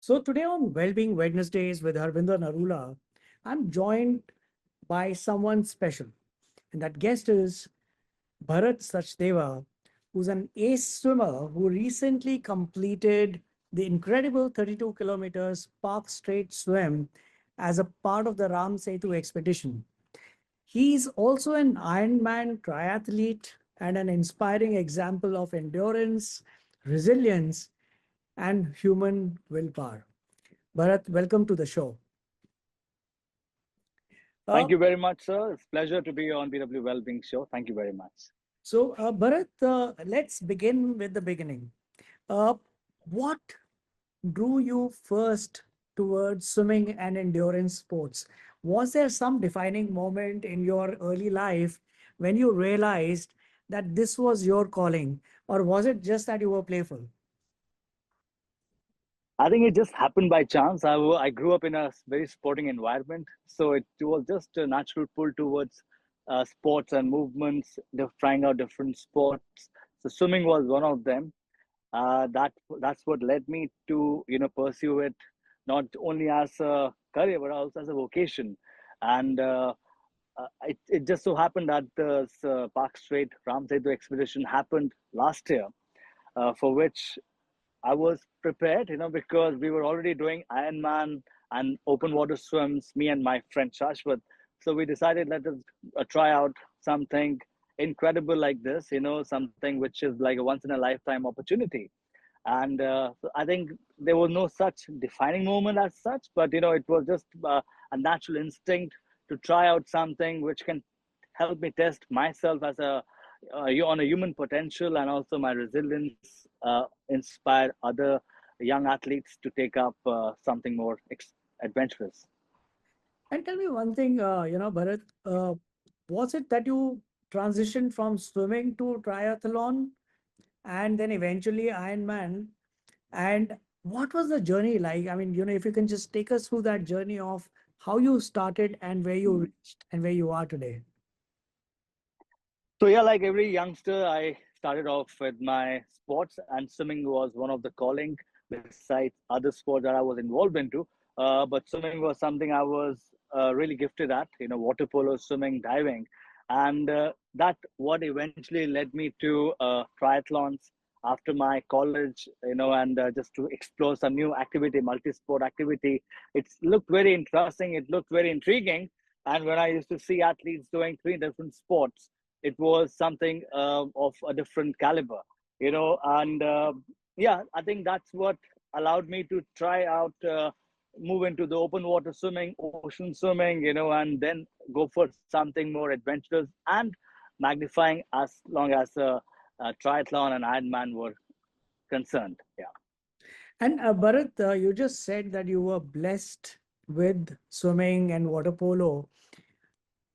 So today on Wellbeing Wednesdays with Harbinder Narula, I'm joined by someone special. And that guest is Bharat Sachdeva, who's an ace swimmer who recently completed the incredible 32 kilometers Palk Strait swim as a part of the Ram Setu expedition. He's also an Ironman triathlete and an inspiring example of endurance, resilience, and human willpower. Bharat, welcome to the show. Uh, Thank you very much, sir. It's a pleasure to be on BW Wellbeing Show. Thank you very much. Bharat, let's begin with the beginning. Uh, what drew you first towards swimming and endurance sports? Was there some defining moment in your early life when you realized that this was your calling, or was it just that you were playful? I think it just happened by chance. I grew up in a very sporting environment, so it was just a natural pull towards sports and movements, trying out different sports. So swimming was one of them. That's what led me to pursue it not only as a career but also as a vocation. And it just so happened that the Park Strait Ram Setu expedition happened last year, for which I was prepared, because we were already doing Ironman and open water swims, me and my friend Shashwat. So we decided let us try out something incredible like this, something which is like a once in a lifetime opportunity. And so I think there was no such defining moment as such, but it was just a natural instinct to try out something which can help me test myself as on a human potential, and also my resilience, inspire other young athletes to take up something more adventurous. And tell me one thing, Bharat, was it that you transitioned from swimming to triathlon and then eventually Ironman? And what was the journey like? I mean, if you can just take us through that journey of how you started and where you reached and where you are today. So yeah, like every youngster, I started off with my sports, and swimming was one of the calling besides other sports that I was involved into. But swimming was something I was really gifted at. Water polo, swimming, diving, and that what eventually led me to triathlons after my college. And just to explore some new activity, multi-sport activity. It looked very interesting. It looked very intriguing. And when I used to see athletes doing three different sports, it was something of a different caliber, and yeah, I think that's what allowed me to try out, move into the open water swimming, ocean swimming, and then go for something more adventurous and magnifying as long as triathlon and Ironman were concerned. Yeah. And Bharat, you just said that you were blessed with swimming and water polo.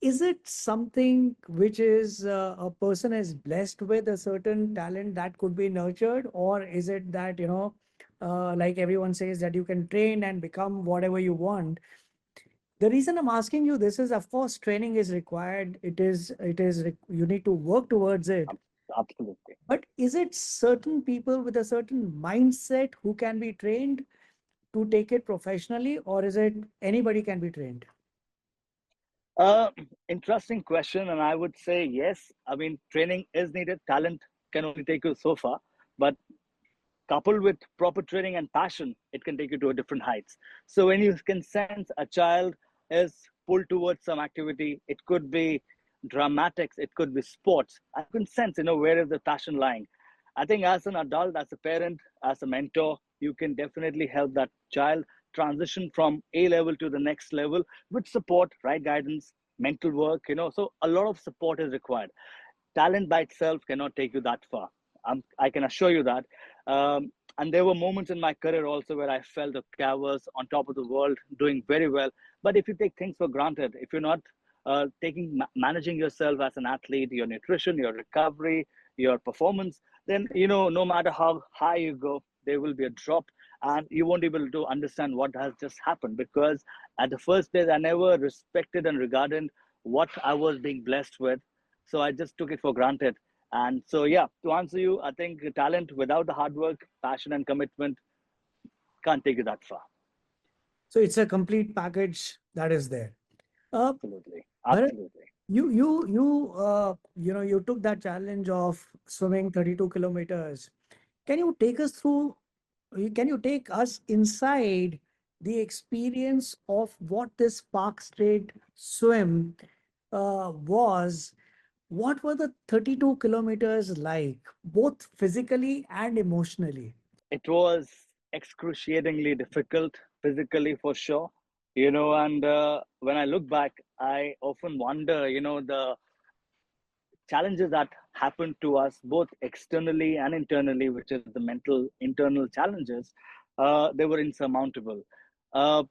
Is it something which is a person is blessed with a certain talent that could be nurtured, or is it that, like everyone says, that you can train and become whatever you want? The reason I'm asking you this is, of course, training is required. You need to work towards it. Absolutely. But is it certain people with a certain mindset who can be trained to take it professionally, or is it anybody can be trained? Uh, Interesting question, and I would say yes. I mean, training is needed. Talent can only take you so far, but coupled with proper training and passion, it can take you to a different heights. So when you can sense a child is pulled towards some activity, it could be dramatics, it could be sports. I can sense, where is the passion lying. I think as an adult, as a parent, as a mentor, you can definitely help that child transition from A level to the next level with support, right guidance, mental work. So a lot of support is required. Talent by itself cannot take you that far. I can assure you that. And there were moments in my career also where I felt, okay, I was on top of the world, doing very well. But if you take things for granted, if you're not managing yourself as an athlete, your nutrition, your recovery, your performance, then no matter how high you go, there will be a drop, and you won't be able to understand what has just happened, because at the first place I never respected and regarded what I was being blessed with, so I just took it for granted. And so, yeah, to answer you, I think talent without the hard work, passion, and commitment can't take you that far. So it's a complete package that is there. Uh, Absolutely. Bharat, Absolutely. you took that challenge of swimming 32 kilometers. Can you take us through? Can you take us inside the experience of what this Park Strait swim was? What were the 32 kilometers like, both physically and emotionally? It was excruciatingly difficult physically for sure, and when I look back, I often wonder, the challenges that happened to us both externally and internally, which is the mental internal challenges, they were insurmountable. Uh,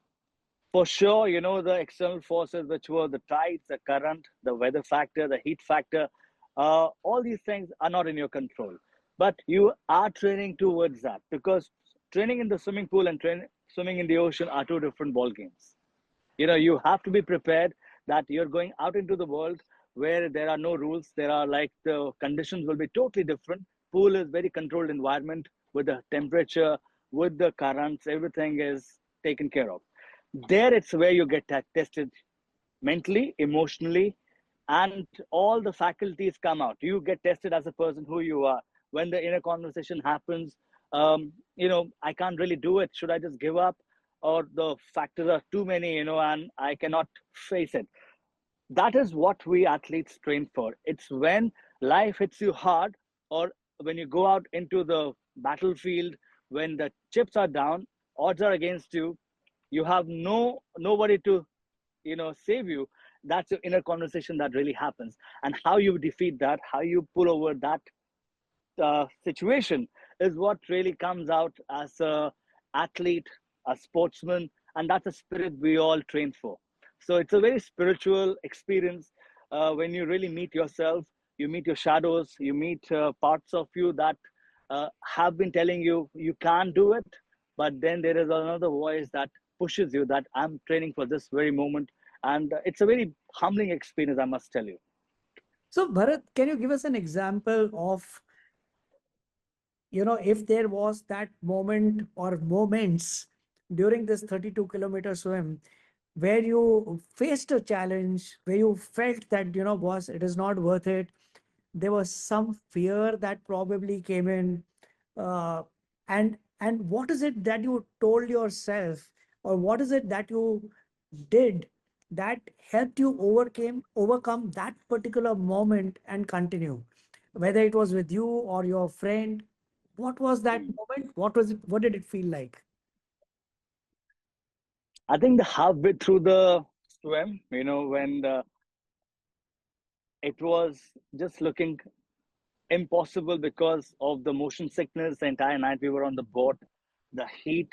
for sure, the external forces, which were the tides, the current, the weather factor, the heat factor, all these things are not in your control. But you are training towards that, because training in the swimming pool and swimming in the ocean are two different ball games. You have to be prepared that you're going out into the world where there are no rules. There are, like, the conditions will be totally different. Pool is very controlled environment with the temperature, with the currents, everything is taken care of. There it's where you get tested mentally, emotionally, and all the faculties come out. You get tested as a person, who you are. When the inner conversation happens, I can't really do it. Should I just give up? Or the factors are too many, and I cannot face it. That is what we athletes train for. It's when life hits you hard, or when you go out into the battlefield, when the chips are down, odds are against you, you have nobody to save you. That's your inner conversation that really happens. And how you defeat that, how you pull over that situation, is what really comes out as a athlete, a sportsman, and that's a spirit we all train for. So it's a very spiritual experience, when you really meet yourself. You meet your shadows, you meet parts of you that have been telling you you can't do it, but then there is another voice that pushes you, that I'm training for this very moment. And it's a very humbling experience, I must tell you. So, Bharat, can you give us an example of, if there was that moment or moments during this 32 kilometer swim where you faced a challenge, where you felt that, boss, it is not worth it. There was some fear that probably came in. Uh, and what is it that you told yourself, or what is it that you did that helped you overcome that particular moment and continue? Whether it was with you or your friend, what was that Hmm. moment? What was it? What did it feel like? I think the halfway through the swim, when it was just looking impossible because of the motion sickness. The entire night we were on the boat, the heat,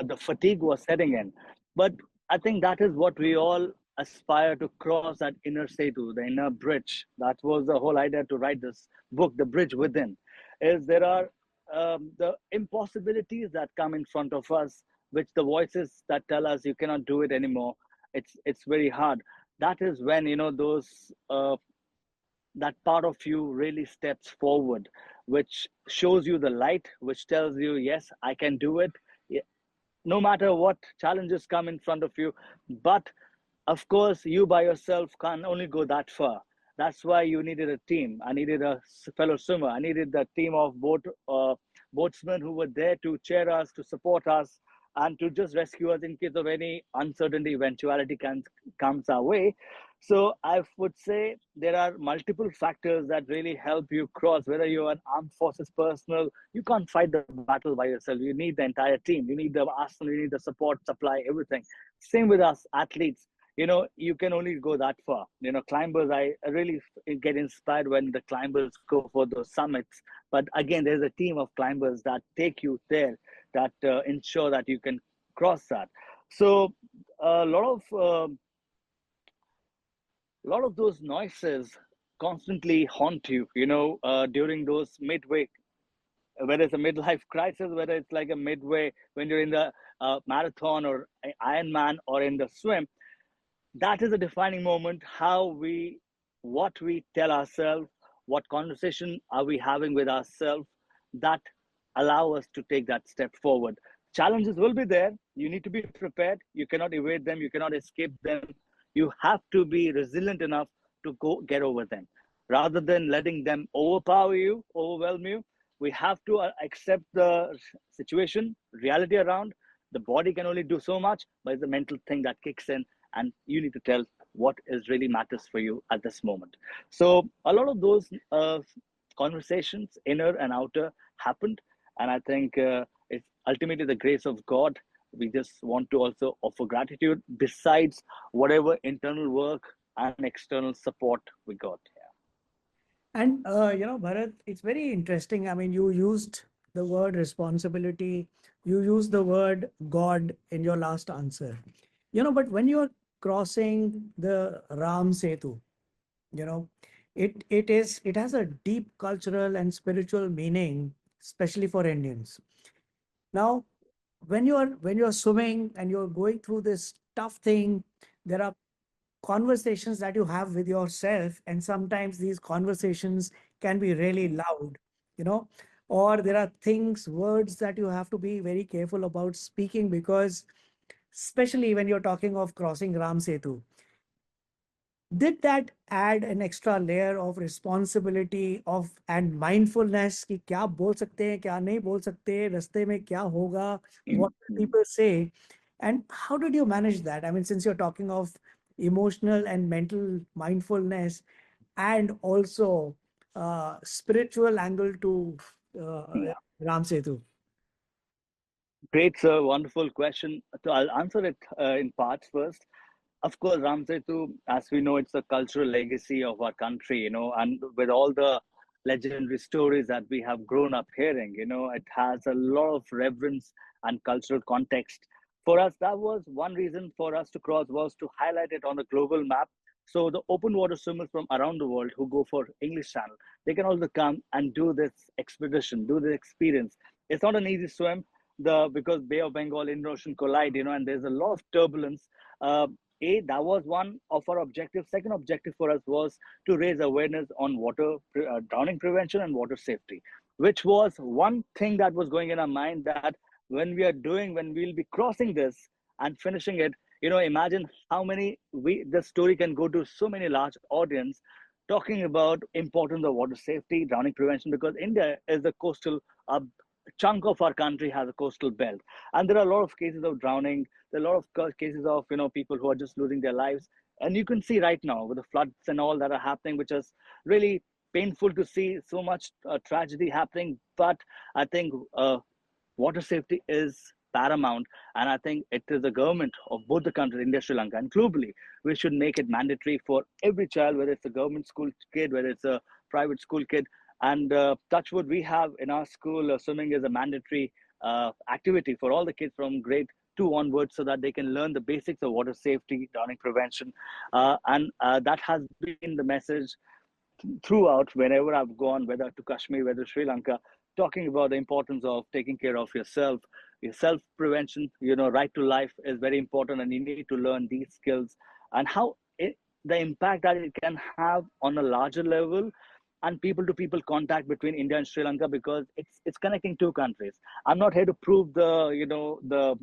the fatigue was setting in. But I think that is what we all aspire to cross, that inner setu, the inner bridge. That was the whole idea to write this book, The Bridge Within. Is there are the impossibilities that come in front of us, which the voices that tell us you cannot do it anymore. It's very hard. That is when those that part of you really steps forward, which shows you the light, which tells you, yes, I can do it, no matter what challenges come in front of you. But of course, you by yourself can only go that far. That's why you needed a team. I needed a fellow swimmer. I needed a team of boatsmen who were there to cheer us, to support us, and to just rescue us in case of any uncertainty eventuality comes our way. So I would say there are multiple factors that really help you cross. Whether you're an armed forces personnel, you can't fight the battle by yourself. You need the entire team. You need the arsenal. You need the support, supply, everything. Same with us athletes. You can only go that far. Climbers, I really get inspired when the climbers go for those summits. But again, there's a team of climbers that take you there, that ensure that you can cross that. So a lot of those noises constantly haunt you, during those midway, whether it's a midlife crisis, whether it's like a midway when you're in the marathon or Ironman or in the swim. That is a defining moment. What we tell ourselves, what conversation are we having with ourselves, that allow us to take that step forward. challenges will be there. You need to be prepared. You cannot evade them. You cannot escape them. You have to be resilient enough to go get over them. Rather than letting them overpower you, overwhelm you, we have to accept the situation, reality around. The body can only do so much, but it's the mental thing that kicks in, and you need to tell what is really matters for you at this moment. So a lot of those conversations, inner and outer, happened, and I think it's ultimately the grace of God. We just want to also offer gratitude besides whatever internal work and external support we got. And Bharat, it's very interesting. I mean, you used the word responsibility, you used the word God in your last answer. But when you're crossing the Ram Setu, you know, it has a deep cultural and spiritual meaning, especially for Indians. Now, when you're swimming and you're going through this tough thing, there are conversations that you have with yourself, and sometimes these conversations can be really loud, you know or there are things, words that you have to be very careful about speaking, because especially when you're talking of crossing Ram Setu, did that add an extra layer of responsibility of and mindfulness कि क्या बोल सकते हैं, क्या नहीं बोल सकते, रास्ते में क्या होगा, what will Mm. people say, and how did you manage that? I mean, since you're talking of emotional and mental mindfulness, and also spiritual angle to Yeah. Ram Setu. Great, sir. Wonderful question. So I'll answer it in parts first. Of course, Ram Setu, as we know, it's a cultural legacy of our country, and with all the legendary stories that we have grown up hearing, it has a lot of reverence and cultural context. For us, that was one reason for us to cross, was to highlight it on the global map. So the open water swimmers from around the world who go for English Channel, they can also come and do this expedition, do the experience. It's not an easy swim, because Bay of Bengal, Indian Ocean collide, and there's a lot of turbulence. That was one of our objectives. Second objective for us was to raise awareness on water drowning prevention and water safety, which was one thing that was going in our mind, that when we'll be crossing this and finishing it, imagine how many the story can go to so many large audience, talking about importance of water safety, drowning prevention, because India is a coastal uh, chunk of our country has a coastal belt, and there are a lot of cases of drowning. There are a lot of cases of people who are just losing their lives, and you can see right now with the floods and all that are happening, which is really painful to see so much tragedy happening. But I think water safety is paramount, and I think it is the government of both the countries, India, Sri Lanka, and globally, we should make it mandatory for every child, whether it's a government school kid, whether it's a private school kid. And touchwood, we have in our school, swimming is a mandatory activity for all the kids from grade 2 onwards, so that they can learn the basics of water safety, drowning prevention. And that has been the message throughout whenever I've gone, whether to Kashmir, whether Sri Lanka, talking about the importance of taking care of yourself, your self prevention. Right to life is very important, and you need to learn these skills, and how the impact that it can have on a larger level, and people to people contact between India and Sri Lanka, because it's connecting two countries. I'm not here to prove the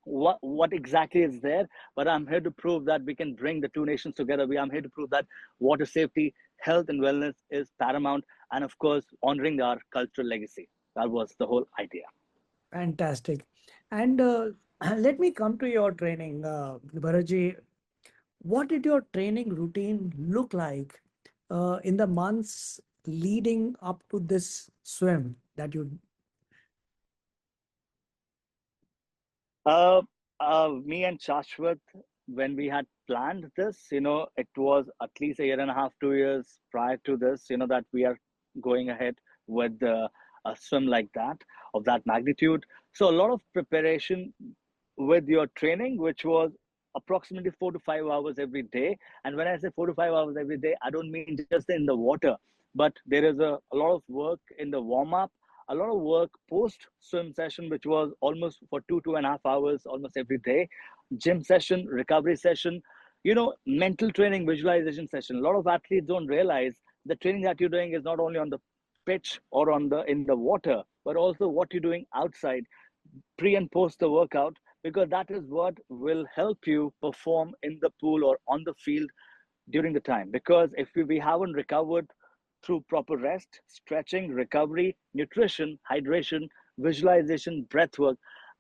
what exactly is there, but I'm here to prove that we can bring the two nations together. I'm here to prove that water safety, health, and wellness is paramount, and of course, honoring our cultural legacy. That was the whole idea. Fantastic. And let me come to your training, Bharatji. What did your training routine look like in the months leading up to this swim that you? Uh, Me and Shashwat, when we had planned this, it was at least a year and a half, 2 years prior to this, that we are going ahead with a swim like that, of that magnitude. So a lot of preparation with your training, which was approximately 4 to 5 hours every day. And when I say 4 to 5 hours every day, I don't mean just in the water, but there is a lot of work in the warm up, a lot of work post swim session, which was almost for 2.5 hours almost every day, gym session, recovery session, mental training, visualization session. A lot of athletes don't realize the training that you're doing is not only on the pitch or in the water, but also what you're doing outside. pre and post the workout, because that is what will help you perform in the pool or on the field during the time. Because if we haven't recovered through proper rest, stretching, recovery, nutrition, hydration, visualization, breath work,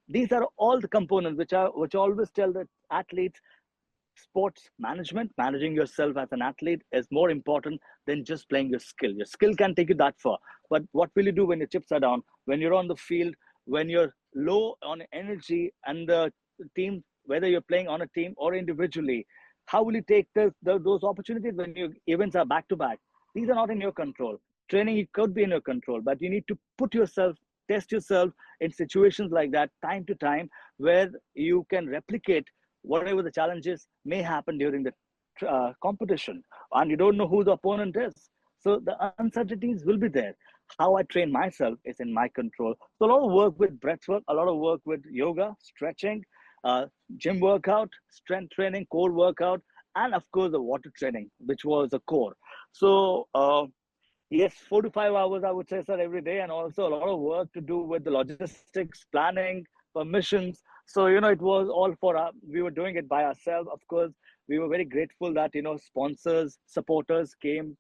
these are all the components which I always tell the athletes. Sports management, managing yourself as an athlete, is more important than just playing your skill. Your skill can take you that far, but what will you do when your chips are down, when you're on the field, when you're low on energy, and the team, whether you're playing on a team or individually, how will you take those opportunities when your events are back to back? These are not in your control. Training, it could be in your control, but you need to put yourself, test yourself in situations like that time to time, where you can replicate whatever the challenges may happen during the competition, and you don't know who the opponent is. So the uncertainties will be there. How I train myself is in my control. So a lot of work with breath work, a lot of work with yoga, stretching, uh, gym workout, strength training, core workout, and of course the water training, which was the core. So yes, 4 to 5 hours, I would say, sir, every day, and also a lot of work to do with the logistics, planning, permissions. So, it was all we were doing it by ourselves. Of course, we were very grateful that, sponsors, supporters came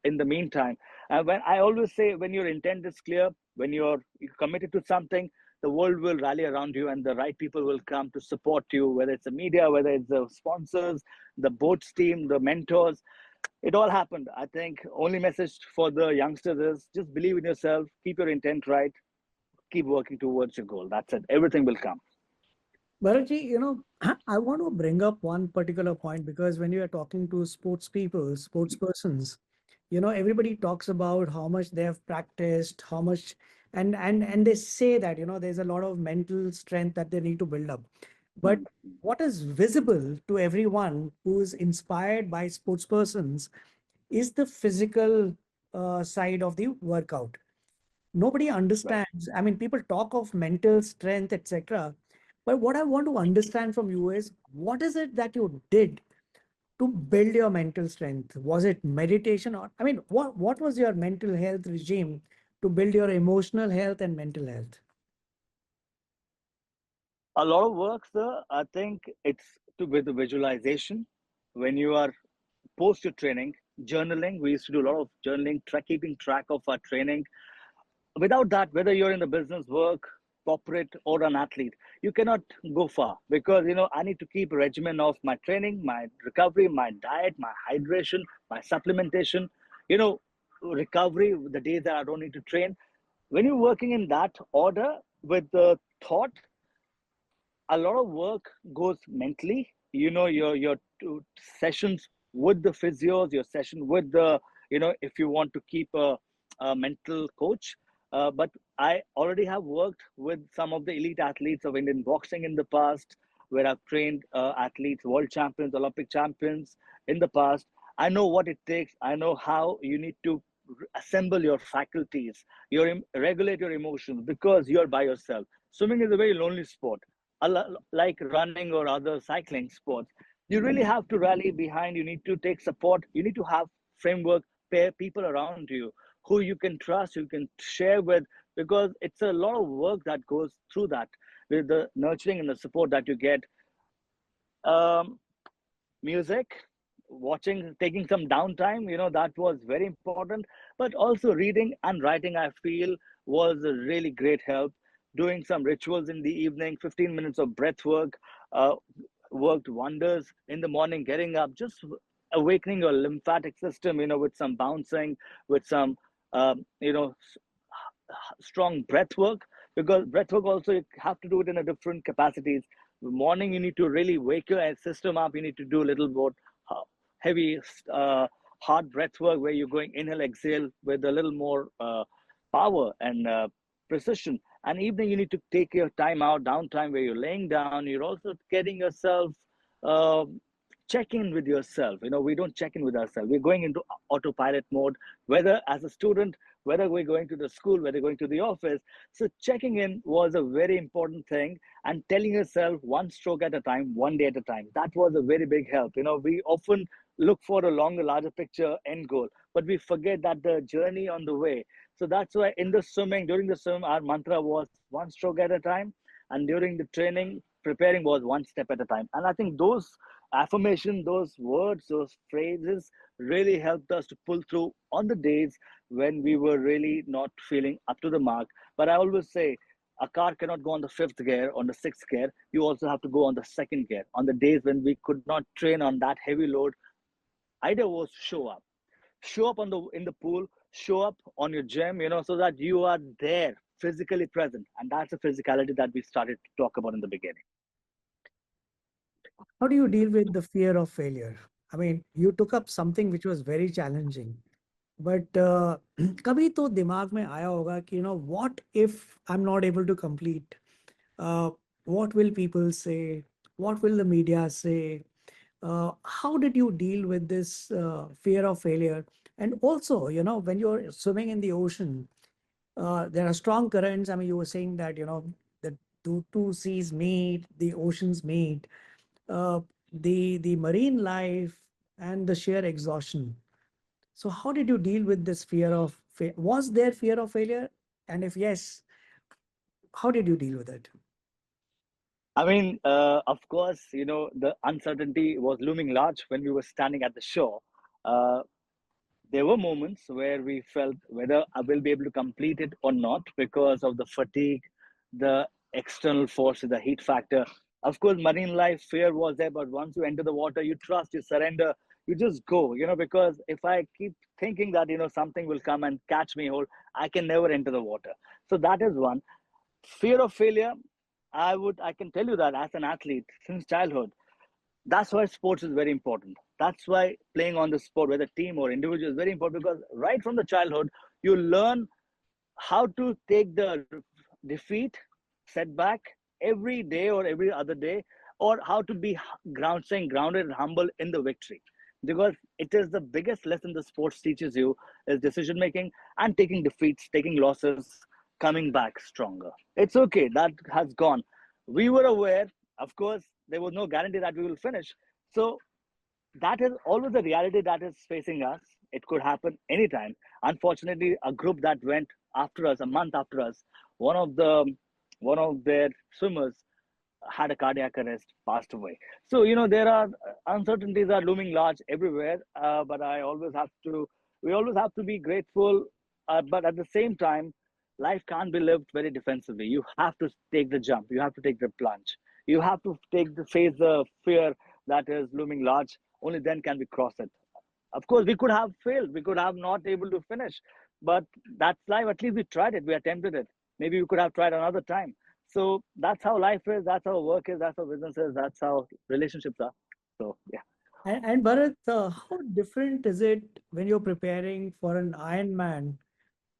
in the meantime. And when I always say, when your intent is clear, when you're committed to something, the world will rally around you and the right people will come to support you, whether it's the media, whether it's the sponsors, the boats team, the mentors. It all happened. I think only message for the youngsters is just believe in yourself, keep your intent right, keep working towards your goal. That's it. Everything will come. Bharatji, I want to bring up one particular point because when you are talking to sports people, sports persons, everybody talks about how much they have practiced, how much, and they say that, there's a lot of mental strength that they need to build up. But Mm. what is visible to everyone who is inspired by sports persons is the physical side of the workout. Nobody Right. understands. I mean, people talk of mental strength, etc. But what I want to understand from you is what is it that you did to build your mental strength? Was it meditation, or I mean, what was your mental health regime to build your emotional health and mental health? A lot of work, sir. I think it's with the visualization. When you are post your training, journaling. We used to do a lot of journaling, keeping track of our training. Without that, whether you're in the business work, corporate, or an athlete, you cannot go far, because I need to keep a regimen of my training, my recovery, my diet, my hydration, my supplementation, you know recovery, the days that I don't need to train. When you're working in that order with the thought, a lot of work goes mentally. Your sessions with the physios, your session with the, if you want to keep a mental coach. But I already have worked with some of the elite athletes of Indian boxing in the past, where I've trained athletes, world champions, Olympic champions in the past. I know what it takes. I know how you need to assemble your faculties, regulate your emotions, because you're by yourself. Swimming is a very lonely sport, like running or other cycling sports. You really have to rally behind. You need to take support. You need to have framework, pair people around you who you can trust, who you can share with, because it's a lot of work that goes through that, with the nurturing and the support that you get. Um, Music, watching, taking some downtime, that was very important. But also reading and writing, I feel, was a really great help. Doing some rituals in the evening, 15 minutes of breath work, uh, worked wonders. In the morning, getting up, just awakening your lymphatic system, with some bouncing, with some strong breath work. Because breath work also, you have to do it in a different capacities. Morning, you need to really wake your system up. You need to do a little more uh, heavy, uh, hard breath work, where you're going inhale exhale with a little more power and precision. And evening, you need to take your time out, downtime, where you're laying down. You're also getting yourself, uh, check in with yourself. We don't check in with ourselves. We're going into autopilot mode, whether as a student, whether we're going to the school, whether going to the office. So checking in was a very important thing, and telling yourself one stroke at a time, one day at a time. That was a very big help. We often look for a longer, larger picture end goal, but we forget that the journey on the way. So that's why in the swimming, during the swim, our mantra was one stroke at a time. And during the training, preparing was one step at a time. And I think those affirmation, those words, those phrases really helped us to pull through on the days when we were really not feeling up to the mark. But I always say a car cannot go on the fifth gear, on the sixth gear. You also have to go on the second gear. On the days when we could not train on that heavy load, idea was show up on the in the pool, show up on your gym, so that you are there physically present. And that's the physicality that we started to talk about in the beginning. How do you deal with the fear of failure? I mean, you took up something which was very challenging, but कभी तो दिमाग में आया होगा कि what if I'm not able to complete? What will people say? What will the media say? How did you deal with this fear of failure? And also, when you're swimming in the ocean, there are strong currents. I mean, you were saying that, the two seas meet, the oceans meet, uh, the marine life and the sheer exhaustion. So how did you deal with this fear of was there fear of failure? And if yes, how did you deal with it? I mean, of course, the uncertainty was looming large when we were standing at the shore. Uh, there were moments where we felt whether I will be able to complete it or not because of the fatigue, the external forces, the heat factor. Of course, marine life fear was there, but once you enter the water, you trust, you surrender, you just go, because if I keep thinking that, something will come and catch me hold, I can never enter the water. So that is one. Fear of failure, I can tell you that as an athlete since childhood, that's why sports is very important. That's why playing on the sport, whether team or individual, is very important because right from the childhood, you learn how to take the defeat, setback every day or every other day, or how to be staying grounded and humble in the victory. Because it is the biggest lesson the sports teaches you is decision making and taking defeats, taking losses, coming back stronger. It's okay. That has gone. We were aware, of course, there was no guarantee that we will finish. So that is always the reality that is facing us. It could happen anytime. Unfortunately, a group that went after us, a month after us, one of their swimmers had a cardiac arrest, passed away. So there are uncertainties are looming large everywhere. But we always have to be grateful. But at the same time, life can't be lived very defensively. You have to take the jump. You have to take the plunge. You have to face the fear that is looming large. Only then can we cross it. Of course, we could have failed. We could have not able to finish, but that's life. At least we tried it. We attempted it. Maybe we could have tried another time. So that's how life is. That's how work is. That's how business is. That's how relationships are. So yeah. And Bharat, how different is it when you're preparing for an Ironman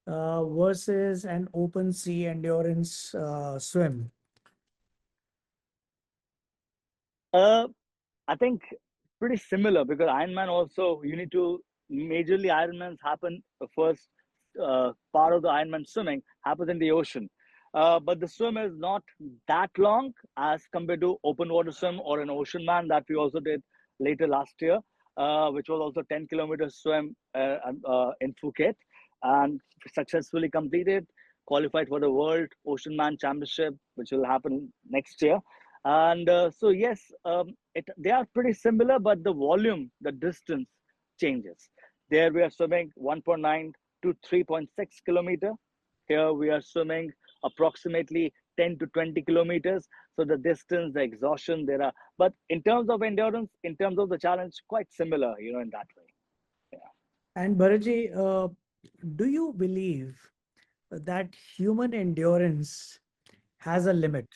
versus an open sea endurance swim? Uh, I think pretty similar because Ironman also you need to majorly Ironmans happen the first part of the Ironman swimming happens in the ocean, but the swim is not that long as compared to open water swim or an ocean man that we also did later last year, which was also 10 kilometers swim in Phuket and successfully completed, qualified for the World Ocean Man Championship, which will happen next year. And so yes, they are pretty similar, but the volume, the distance changes. There we are swimming 1.9 to 3.6 kilometer. Here we are swimming approximately 10 to 20 kilometers. So the distance, the exhaustion, there are. But in terms of endurance, in terms of the challenge, quite similar, in that way. Yeah. And Bharatji, do you believe that human endurance has a limit?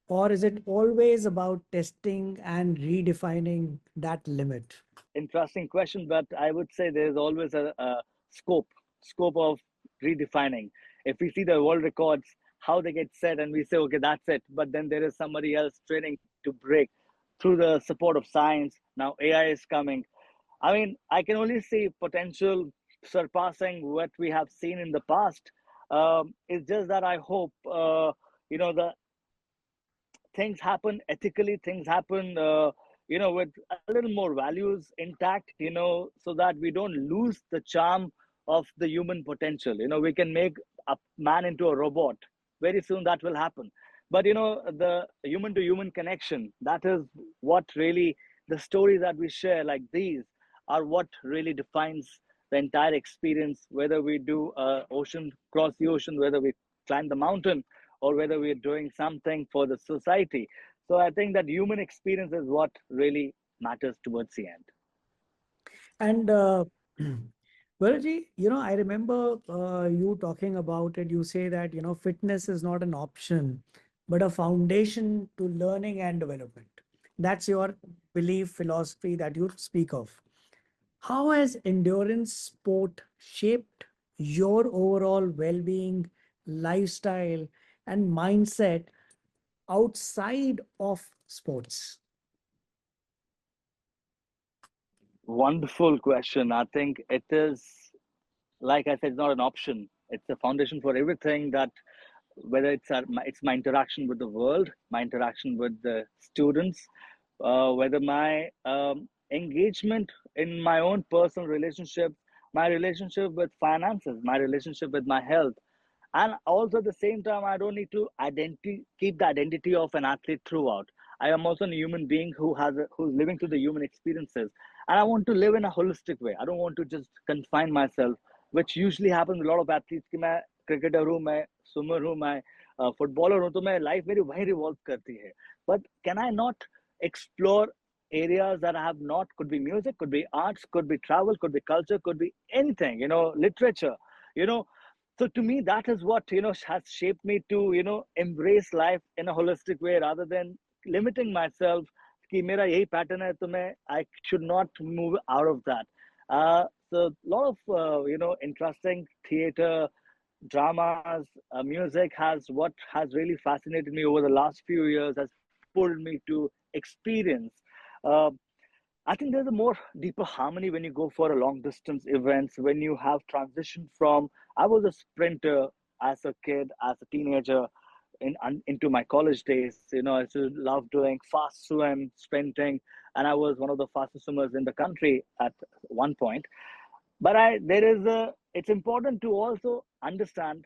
Or is it always about testing and redefining that limit? Interesting question, but I would say there's always a scope of redefining. If we see the world records, how they get set, and we say, okay, that's it. But then there is somebody else training to break through the support of science. Now AI is coming. I mean, I can only see potential surpassing what we have seen in the past. It's just that I hope, the things happen ethically, things happen with a little more values intact, so that we don't lose the charm of the human potential. We can make a man into a robot very soon. That will happen, But the human to human connection, that is what really, the stories that we share like these are what really defines the entire experience, whether we do ocean cross the ocean, whether we climb the mountain, or whether we're doing something for the society. So I think that human experience is what really matters towards the end. And Balaji, I remember you talking about it. You say that, fitness is not an option, but a foundation to learning and development. That's your belief, philosophy that you speak of. How has endurance sport shaped your overall well-being, lifestyle, and mindset outside of sports? Wonderful question. I think it is, like I said, it's not an option. It's a foundation for everything that, whether it's my interaction with the world, my interaction with the students, whether my engagement in my own personal relationships, my relationship with finances, my relationship with my health, and also at the same time, I don't need to keep the identity of an athlete throughout. I am also a human being who's living through the human experiences, and I want to live in a holistic way. I don't want to just confine myself, which usually happens with a lot of athletes कि मैं cricketer हूँ, मैं swimmer हूँ, मैं footballer हूँ, तो मैं life मेरी वहीं revolve करती है. But can I not explore areas that I have not? Could be music, could be arts, could be travel, could be culture, could be anything. Literature. You know, so to me, that is what has shaped me to embrace life in a holistic way rather than limiting myself. कि मेरा यही pattern है, तो मैं I should not move out of that. So a lot of interesting theater, dramas, music has really fascinated me over the last few years, has pulled me to experience. Uh, I think there's a more deeper harmony when you go for a long distance events, when you have transitioned from, I was a sprinter as a kid, as a teenager, into my college days. I used to love doing fast swim, sprinting, and I was one of the fastest swimmers in the country at one point. But it's important to also understand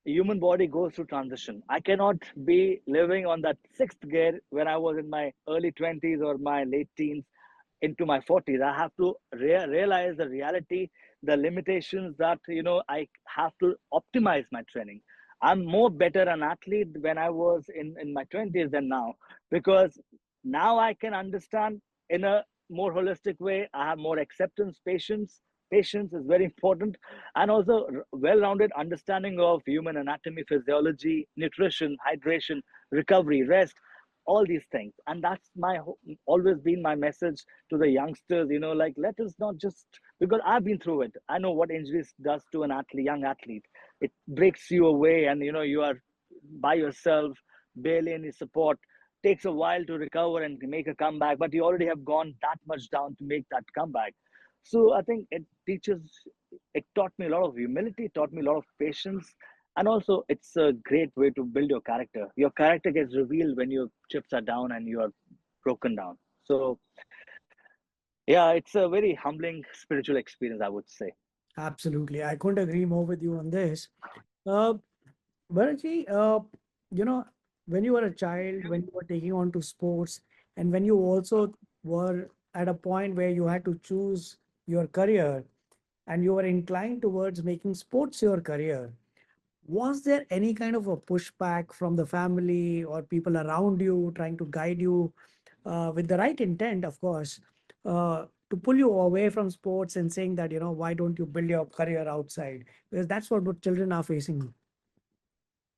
the human body goes through transition. I cannot be living on that sixth gear when I was in my early 20s or my late teens into my 40s. I have to realize the reality, the limitations, that I have to optimize my training. I'm more better an athlete when I was in my 20s than now, because now I can understand in a more holistic way. I have more acceptance, patience is very important, and also well-rounded understanding of human anatomy, physiology, nutrition, hydration, recovery, rest, all these things. And that's always been my message to the youngsters. Like, let us not just, because I've been through it, I know what injuries does to an athlete, young athlete. It breaks you away, and you are by yourself, barely any support. Takes a while to recover and make a comeback, but you already have gone that much down to make that comeback. So I think it taught me a lot of humility, taught me a lot of patience, and also it's a great way to build your character. Your character gets revealed when your chips are down and you are broken down. So yeah, it's a very humbling spiritual experience, I would say. Absolutely. I couldn't agree more with you on this. Uh, Bharatji, you know, when you were a child, when you were taking on to sports, and when you also were at a point where you had to choose your career and you were inclined towards making sports your career, was there any kind of a pushback from the family or people around you trying to guide you with the right intent, of course, to pull you away from sports and saying that, why don't you build your career outside? Because that's what children are facing.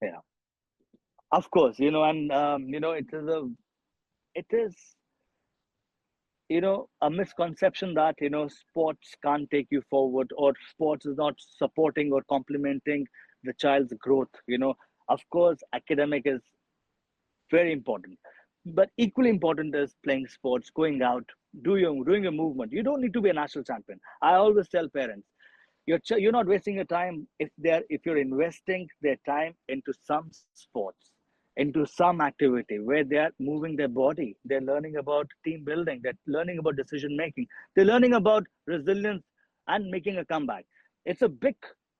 Yeah, of course, and it is a misconception that sports can't take you forward, or sports is not supporting or complementing the child's growth. Of course, academic is very important, but equally important is playing sports, going out, doing a movement. You don't need to be a national champion. I always tell parents, you're not wasting your time if you're investing their time into some sports, into some activity where they are moving their body, they're learning about team building, they're learning about decision making, they're learning about resilience and making a comeback. It's a big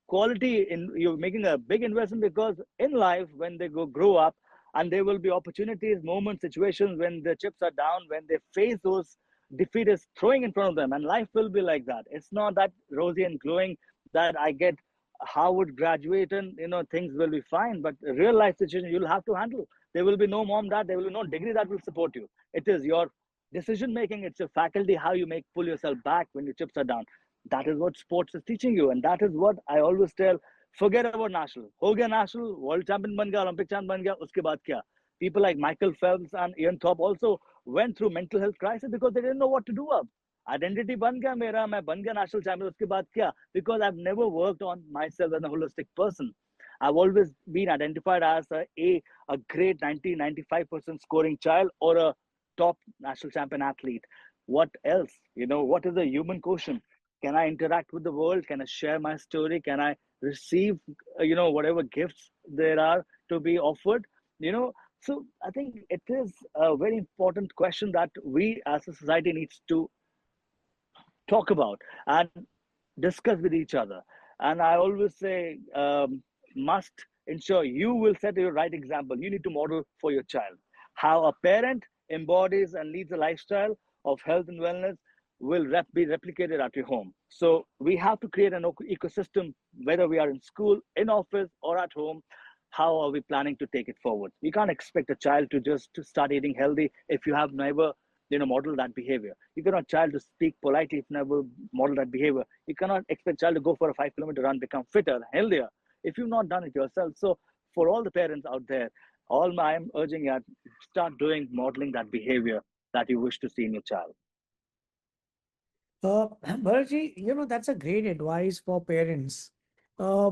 quality in you're making a big investment, because in life when they grow up, And there will be opportunities, moments, situations when the chips are down, when they face those defeat is throwing in front of them, and life will be like that. It's not that rosy and glowing that I get Harvard graduate and things will be fine. But real life situation you'll have to handle. There will be no mom, dad. There will be no degree that will support you. It is your decision making. It's your faculty how you make pull yourself back when your chips are down. That is what sports is teaching you, and that is what I always tell. Forget about national. हो गया national, world champion बन गया, Olympic champion बन गया. उसके बाद क्या? People like Michael Phelps and Ian Thorpe also went through mental health crisis because they didn't know what to do up. Identity बन गया मेरा, मैं बन गया national champion. उसके बाद क्या? Because I've never worked on myself as a holistic person. I've always been identified as a great 90-95% scoring child or a top national champion athlete. What else? What is the human quotient? Can I interact with the world? Can I share my story? Can I receive, whatever gifts there are to be offered? So I think it is a very important question that we as a society needs to talk about and discuss with each other. And I always say, must ensure you will set your right example. You need to model for your child how a parent embodies and leads a lifestyle of health and wellness will be replicated at your home. So we have to create an ecosystem, whether we are in school, in office, or at home. How are we planning to take it forward? You can't expect a child to start eating healthy if you have never model that behavior. You cannot child to speak politely if you never model that behavior. You cannot expect child to go for a 5 kilometer run, become fitter, healthier, if you've not done it yourself. So for all the parents out there, I'm urging you, start modeling that behavior that you wish to see in your child. Bharatji, that's a great advice for parents. Uh,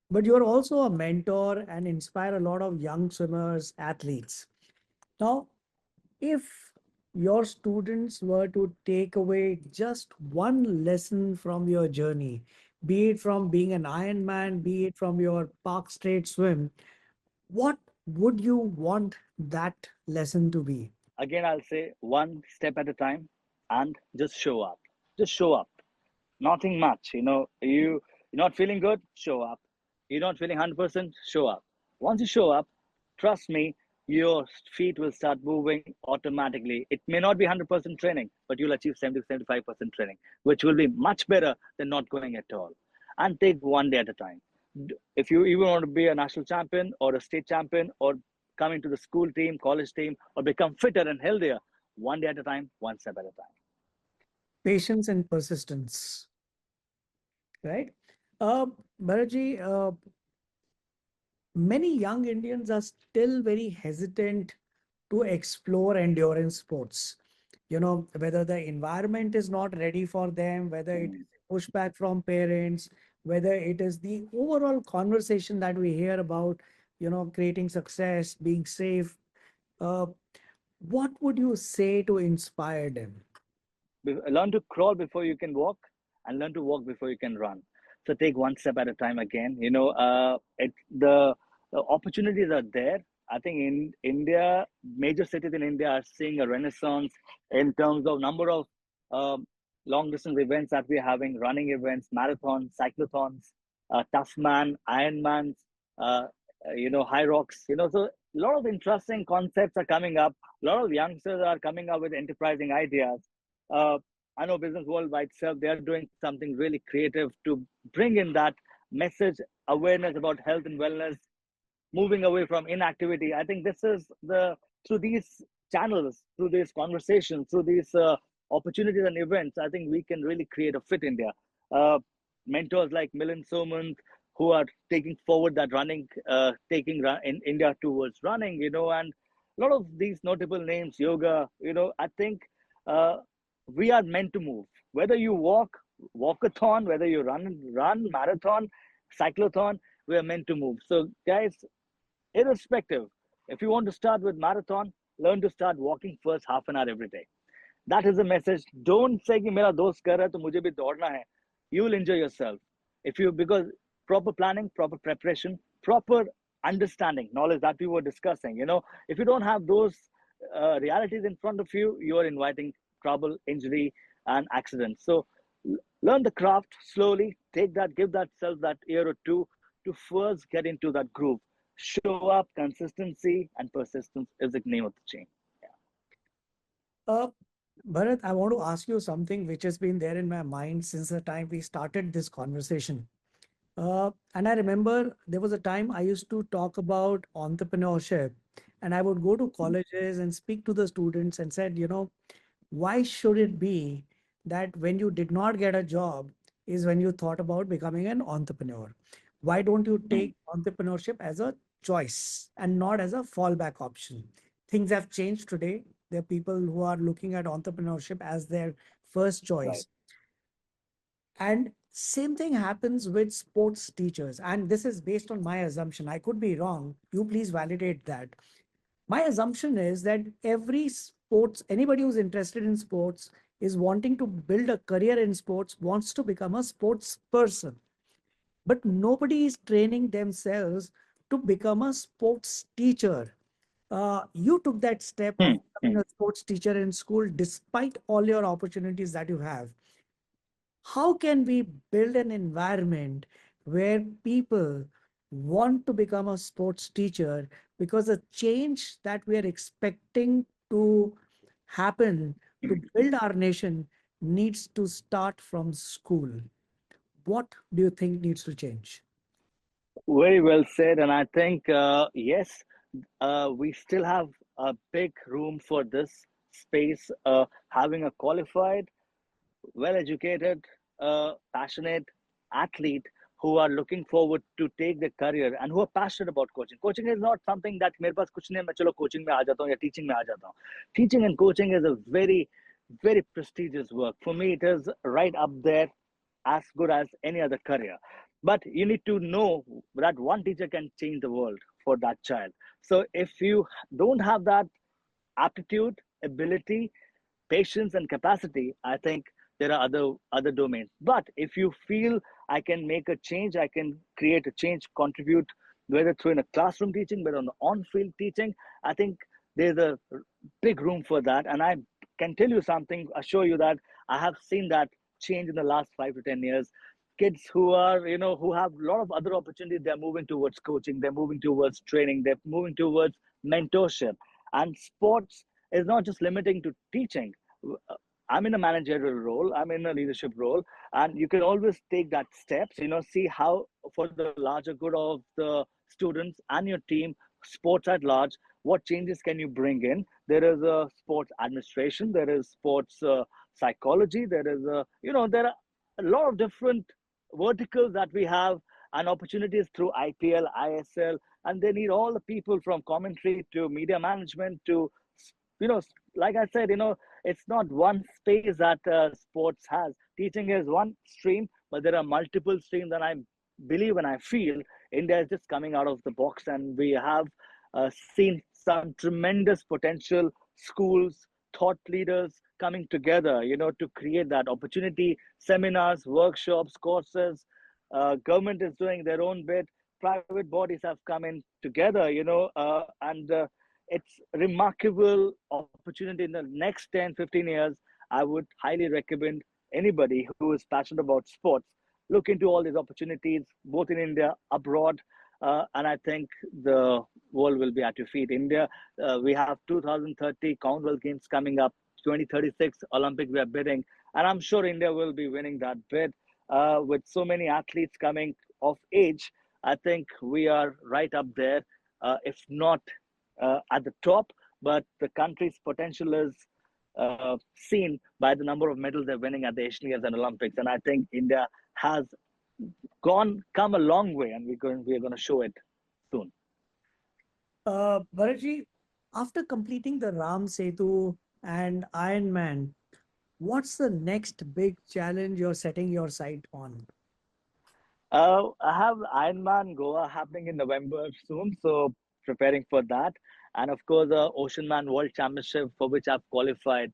but you're also a mentor and inspire a lot of young swimmers, athletes. Now, if your students were to take away just one lesson from your journey, be it from being an Ironman, be it from your Park Strait swim, what would you want that lesson to be? Again, I'll say one step at a time and just show up. Just show up. Nothing much. You're not feeling good, show up. You're not feeling 100%, show up. Once you show up, trust me, your feet will start moving automatically. It may not be 100% training, but you'll achieve 70-75% training, which will be much better than not going at all. And take one day at a time. If you even want to be a national champion or a state champion or come into the school team, college team, or become fitter and healthier, one day at a time, one step at a time. Patience and persistence, right? Bharatji, many young Indians are still very hesitant to explore endurance sports. Whether the environment is not ready for them, whether it is pushback from parents, whether it is the overall conversation that we hear about, creating success, being safe. Uh, what would you say to inspire them? Learn to crawl before you can walk, and learn to walk before you can run. So take one step at a time. Again, the opportunities are there. I think in India, major cities in India are seeing a renaissance in terms of number of long distance events that we're having, running events, marathons, cyclothons, tough man, Ironmans, high rocks. So a lot of interesting concepts are coming up. A lot of youngsters are coming up with enterprising ideas. uh, I know Businessworld by itself, they are doing something really creative to bring in that message, awareness about health and wellness, moving away from inactivity. I think this is through these channels, through these conversations, through these opportunities and events, I think we can really create a fit India. Uh, Mentors like Milind Somant, who are taking forward that running, taking in India towards running, and a lot of these notable names, yoga, I think uh, we are meant to move. Whether you walkathon, whether you run marathon, cyclothon, we are meant to move. So, guys, irrespective, if you want to start with marathon, learn to start walking first half an hour every day. That is the message. Don't say कि मेरा दोस्त कर रहा है तो मुझे भी दौड़ना है. You will enjoy yourself if you, because proper planning, proper preparation, proper understanding, knowledge that we were discussing. If you don't have those realities in front of you, you are inviting trouble, injury, and accidents. So learn the craft slowly. Take that, give that self that year or two to first get into that groove. show up. Consistency and persistence is the name of the chain. Uh, Bharat, I want to ask you something which has been there in my mind since the time we started this conversation. And I remember there was a time I used to talk about entrepreneurship, and I would go to colleges and speak to the students and said, why should it be that when you did not get a job is when you thought about becoming an entrepreneur? Why don't you Mm. take entrepreneurship as a choice and not as a fallback option? Things have changed today. There are people who are looking at entrepreneurship as their first Right. choice. And same thing happens with sports teachers. And this is based on my assumption. I could be wrong. You please validate that. My assumption is that every sports, anybody who's interested in sports is wanting to build a career in sports, wants to become a sports person. But nobody is training themselves to become a sports teacher. You took that step of Hmm. becoming a sports teacher in school despite all your opportunities that you have. How can we build an environment where people want to become a sports teacher, because the change that we are expecting to happen to build our nation needs to start from school? What do you think needs to change? Very well said. And I think, yes, we still have a big room for this space. Having a qualified, well educated, passionate athlete who are looking forward to take their career and who are passionate about coaching. Coaching is not something that मेरे पास कुछ नहीं है मैं चलो coaching में आ जाता हूँ या teaching में आ जाता हूँ. Teaching and coaching is a very, very prestigious work. For me, it is right up there, as good as any other career. But you need to know that one teacher can change the world for that child. So if you don't have that aptitude, ability, patience and capacity, I think there are other domains. But if you feel I can make a change, I can create a change, contribute, whether through in a classroom teaching, whether on the on-field teaching, I think there's a big room for that. And I can tell you something, assure you that I have seen that change in the last 5 to 10 years. Kids who are, who have a lot of other opportunities, they're moving towards coaching, they're moving towards training, they're moving towards mentorship. And sports is not just limiting to teaching. I'm in a managerial role, I'm in a leadership role, and you can always take that steps, see how for the larger good of the students and your team, sports at large, what changes can you bring in? There is a sports administration, there is sports psychology, there is there are a lot of different verticals that we have and opportunities through IPL, ISL, and they need all the people from commentary to media management to you know like I said, it's not one space that sports has. Teaching is one stream, but there are multiple streams, and I believe and I feel India is just coming out of the box, and we have seen some tremendous potential schools, thought leaders coming together, to create that opportunity, seminars, workshops, courses. Government is doing their own bit. Private bodies have come in together, and it's remarkable opportunity in the next 10, 15 years. I would highly recommend anybody who is passionate about sports look into all these opportunities, both in India, abroad, and I think the world will be at your feet. India, we have 2030 Commonwealth Games coming up, 2036 Olympic we are bidding, and I'm sure India will be winning that bid. With so many athletes coming of age, I think we are right up there, if not at the top, but the country's potential is seen by the number of medals they're winning at the Asian Games and Olympics. And I think India has come a long way, and we're going to show it soon. Bharatji, after completing the Ram Setu and Ironman, what's the next big challenge you're setting your sight on? I have Ironman Goa happening in November soon, so preparing for that, and of course, the Ocean Man World Championship for which I've qualified.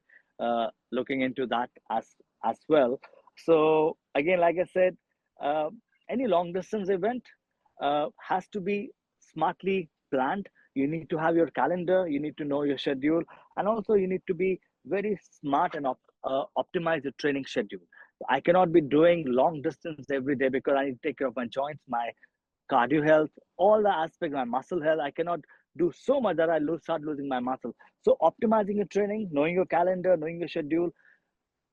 Looking into that as well. So again, like I said, uh, any long distance event has to be smartly planned. You need to have your calendar, you need to know your schedule, and also you need to be very smart and optimize your training schedule. I cannot be doing long distance every day because I need to take care of my joints, my cardio health, all the aspects, my muscle health. I cannot do so much that start losing my muscle. So optimizing your training, knowing your calendar, knowing your schedule,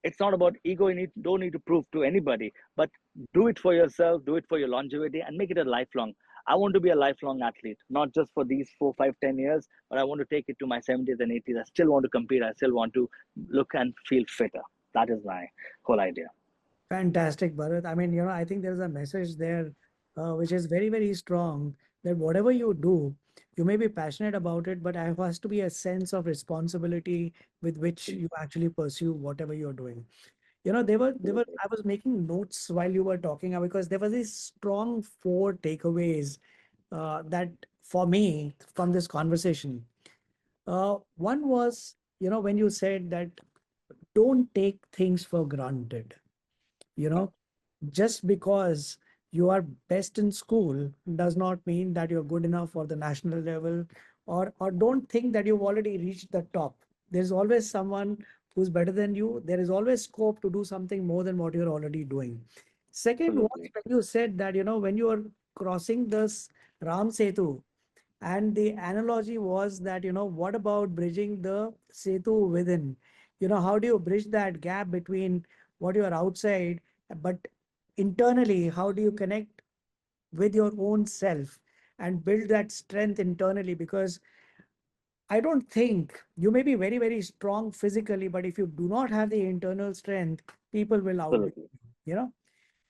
it's not about ego. You don't need to prove to anybody, but do it for yourself, do it for your longevity, and make it a lifelong. I want to be a lifelong athlete, not just for these 4, 5, 10 years, but I want to take it to my 70s and 80s. I still want to compete. I still want to look and feel fitter. That is my whole idea. Fantastic, Bharat. I mean, I think there's a message there, which is very, very strong, that whatever you do, you may be passionate about it, but there has to be a sense of responsibility with which you actually pursue whatever you're doing. I was making notes while you were talking, because there was these strong four takeaways that for me from this conversation. One was, when you said that don't take things for granted. You know, just because you are best in school does not mean that you're good enough for the national level, or don't think that you've already reached the top. There's always someone who's better than you. There is always scope to do something more than what you're already doing. Second was Absolutely. when you said that, when you are crossing this Ram Setu, and the analogy was that, what about bridging the Setu within? How do you bridge that gap between what you are outside, but internally, how do you connect with your own self and build that strength internally? Because I don't think you may be very, very strong physically, but if you do not have the internal strength, people will outdo Absolutely. you, you know.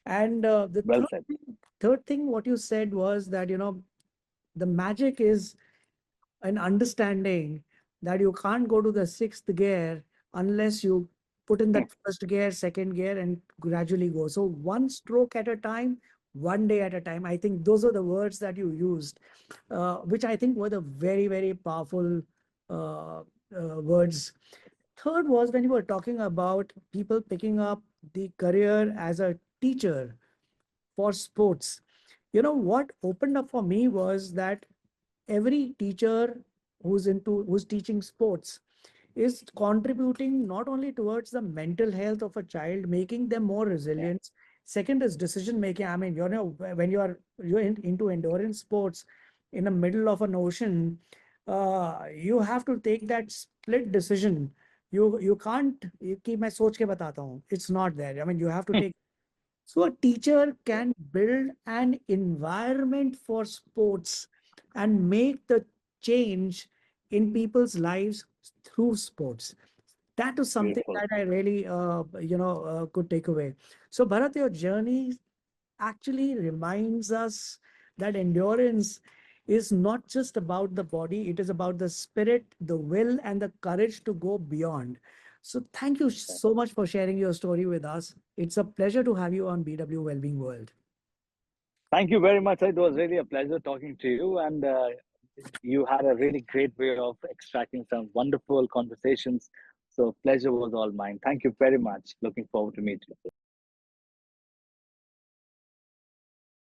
And the Well said. third thing, what you said was that, the magic is an understanding that you can't go to the sixth gear unless you put in that first gear, second gear, and gradually go. So one stroke at a time, one day at a time. I think those are the words that you used, which I think were the very, very powerful words. Third was when you were talking about people picking up the career as a teacher for sports. What opened up for me was that every teacher who's teaching sports is contributing not only towards the mental health of a child, making them more Yeah. resilient. Second is decision making. I mean, when into endurance sports in the middle of an ocean, you have to take that split decision. You can't कि मैं सोच के बताता हूँ. It's not there. I mean, you have to take. So a teacher Yeah. can build an environment for sports and make the change in people's lives through sports. That is something Beautiful. that I really, could take away. So Bharat, your journey actually reminds us that endurance is not just about the body, it is about the spirit, the will, and the courage to go beyond. So, thank you so much for sharing your story with us. It's a pleasure to have you on BW Wellbeing World. Thank you very much. It was really a pleasure talking to you, and you had a really great way of extracting some wonderful conversations. So pleasure was all mine. Thank you very much. Looking forward to meet you.